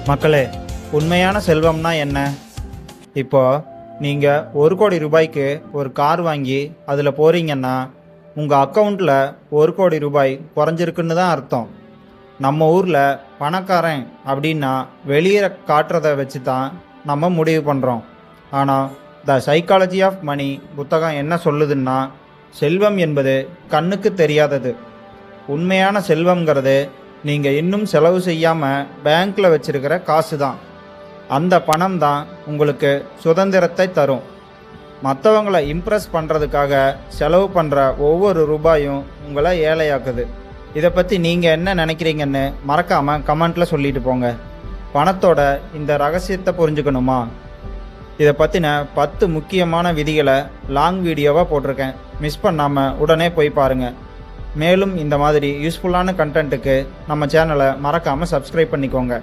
மக்களே, உண்மையான செல்வம்னா என்ன? இப்போ நீங்கள் 1 கோடி ரூபாய்க்கு ஒரு கார் வாங்கி அதில் போகிறீங்கன்னா உங்கள் அக்கௌண்ட்டில் 1 கோடி ரூபாய் குறைஞ்சிருக்குன்னு தான் அர்த்தம். நம்ம ஊரில் பணக்காரன் அப்படின்னா வெளியே காட்டுறதை வச்சு தான் நம்ம முடிவு பண்ணுறோம். ஆனால் த சைக்காலஜி ஆஃப் மணி புத்தகம் என்ன சொல்லுதுன்னா, செல்வம் என்பது கண்ணுக்கு தெரியாதது. உண்மையான செல்வம்ங்கிறது நீங்கள் இன்னும் செலவு செய்யாமல் பேங்க்கில் வச்சிருக்கிற காசு தான். அந்த பணம் தான் உங்களுக்கு சுதந்திரத்தை தரும். மற்றவங்களை இம்ப்ரெஸ் பண்ணுறதுக்காக செலவு பண்ணுற ஒவ்வொரு ரூபாயும் உங்களை ஏழையாக்குது. இதை பற்றி நீங்கள் என்ன நினைக்கிறீங்கன்னு மறக்காமல் கமெண்ட்டில் சொல்லிட்டு போங்க. பணத்தோட இந்த ரகசியத்தை புரிஞ்சுக்கணுமா? இதை பற்றின 10 முக்கியமான விதிகளை லாங் வீடியோவாக போட்டிருக்கேன். மிஸ் பண்ணாமல் உடனே போய் பாருங்கள். மேலும் இந்த மாதிரி யூஸ்ஃபுல்லான கண்டென்ட்டுக்கு நம்ம சேனலை மறக்காமல் சப்ஸ்கிரைப் பண்ணிக்கோங்க.